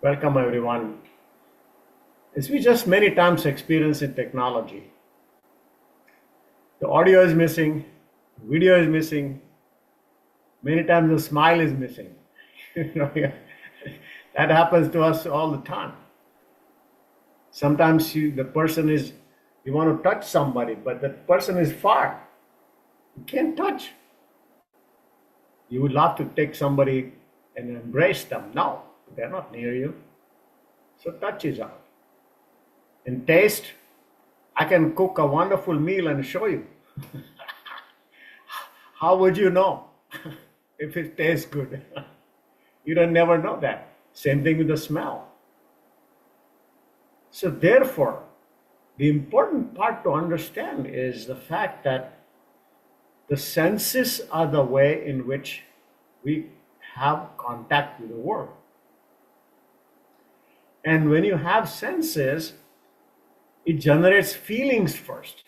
Welcome everyone. As we just many times experience in technology, the audio is missing, video is missing, many times the smile is missing. You know, yeah. That happens to us all the time. Sometimes the person is, you want to touch somebody, but the person is far. You can't touch. You would love to take somebody and embrace them. No, they're not near you. So touch is out. In taste, I can cook a wonderful meal and show you. How would you know if it tastes good? You don't never know that. Same thing with the smell. So therefore, the important part to understand is the fact that the senses are the way in which we have contact with the world. And when you have senses, it generates feelings first.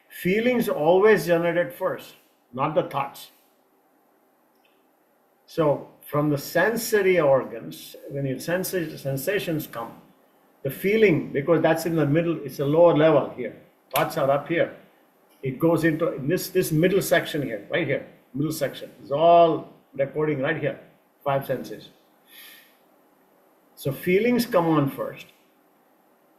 Feelings always generate first, not the thoughts. So from the sensory organs, when your sensations come, the feeling, because that's in the middle, it's a lower level here. Thoughts are up here. It goes into in this middle section here, right here, middle section. It's all recording right here, five senses. So feelings come on first.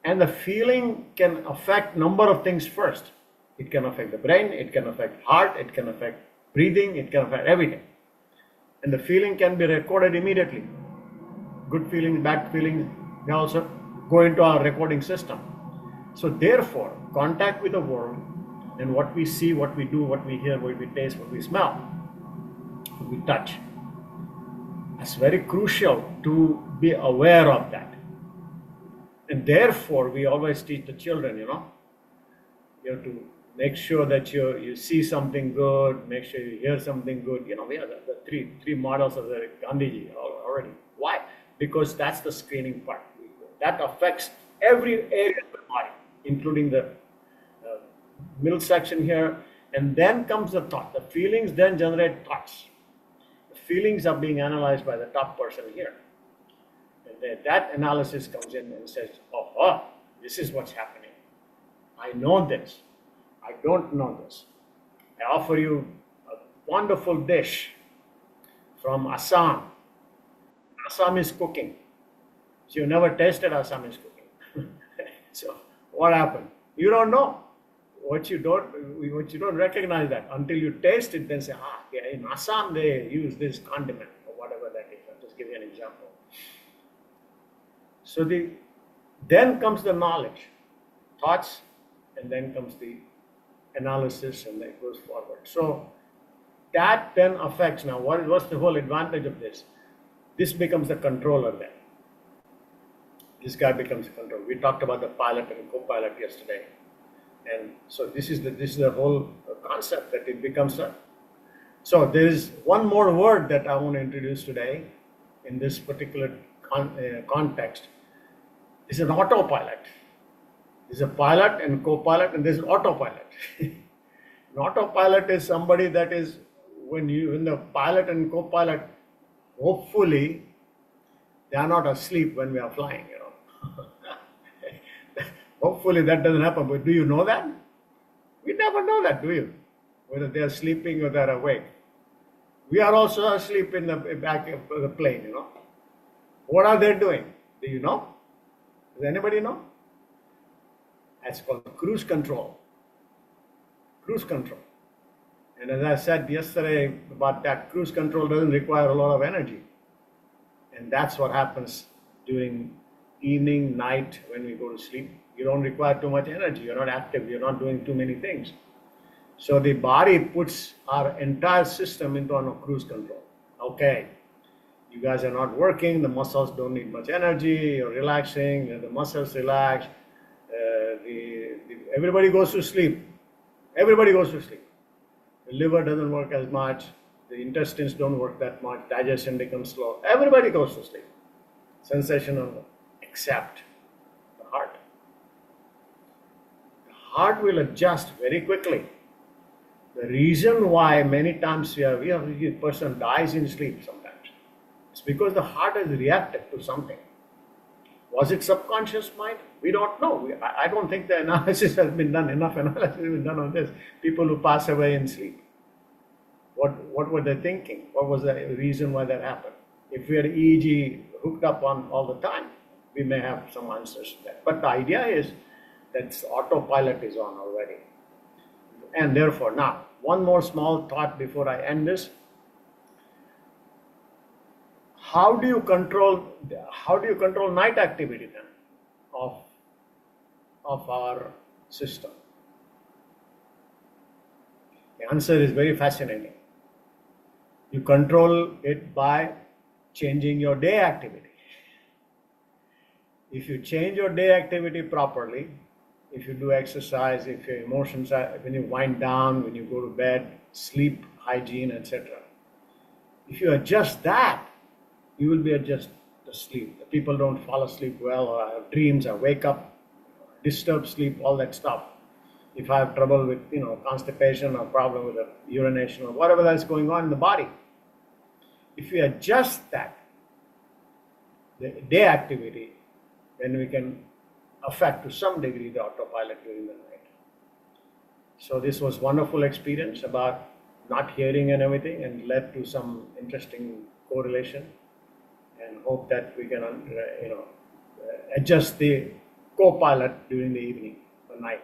And the feeling can affect number of things first. It can affect the brain, it can affect heart, it can affect breathing, it can affect everything. And the feeling can be recorded immediately. Good feelings, bad feelings, they also go into our recording system. So therefore, contact with the world and what we see, what we do, what we hear, what we taste, what we smell, what we touch. It's very crucial to be aware of that. And therefore, we always teach the children, you have to make sure that you see something good, make sure you hear something good. We have the three models of the Gandhiji already. Why? Because that's the screening part. That affects every area of the body, including the middle section here. And then comes the thought. The feelings then generate thoughts. The feelings are being analyzed by the top person here. And that analysis comes in and says, oh, this is what's happening. I know this. I don't know this. I offer you a wonderful dish from Assam. Assam is cooking. So you never tasted Assamese cooking. So what happened? You don't know. What you don't recognize that until you taste it, then say, yeah, in Assam they use this condiment or whatever that is. I'll just give you an example. So then comes the knowledge, thoughts, and then comes the analysis, and then it goes forward. So that then affects now. What's the whole advantage of this? This becomes the controller then. This guy becomes a controller. We talked about the pilot and co-pilot yesterday, and so this is the whole concept that it becomes a. So there is one more word that I want to introduce today in this particular context. It's an autopilot. There's a pilot and co-pilot, and there's an autopilot. An autopilot is somebody that is when the pilot and co-pilot, hopefully, they are not asleep when we are flying. Hopefully that doesn't happen. But do you know that? We never know that, do you? Whether they are sleeping or they are awake. We are also asleep in the back of the plane. What are they doing? Do you know? Does anybody know? That's called cruise control. Cruise control. And as I said yesterday about that, cruise control doesn't require a lot of energy. And that's what happens during evening, night, when we go to sleep. You don't require too much energy. You're not active. You're not doing too many things. So the body puts our entire system into a cruise control. Okay. You guys are not working, the muscles don't need much energy, you're relaxing, the muscles relax, everybody goes to sleep. Everybody goes to sleep. The liver doesn't work as much, the intestines don't work that much, digestion becomes slow. Everybody goes to sleep. Sensational, except the heart. The heart will adjust very quickly. The reason why many times a person dies in sleep sometimes. It's because the heart has reacted to something. Was it subconscious mind? We don't know. I don't think the analysis has been done. Enough analysis has been done on this. People who pass away in sleep. What were they thinking? What was the reason why that happened? If we had EEG hooked up on all the time, we may have some answers to that. But the idea is that autopilot is on already. And therefore, now, one more small thought before I end this. How do you control night activity then of our system? The answer is very fascinating. You control it by changing your day activity. If you change your day activity properly, if you do exercise, if your emotions are, when you wind down, when you go to bed, sleep hygiene, etc. If you adjust that, you will be adjusted to sleep. The people don't fall asleep well, or have dreams, or wake up, disturb sleep, all that stuff. If I have trouble with constipation or problem with the urination or whatever that's going on in the body, if we adjust that, the day activity, then we can affect to some degree the autopilot during the night. So this was wonderful experience about not hearing and everything, and led to some interesting correlation. And hope that we can adjust the co-pilot during the evening or night.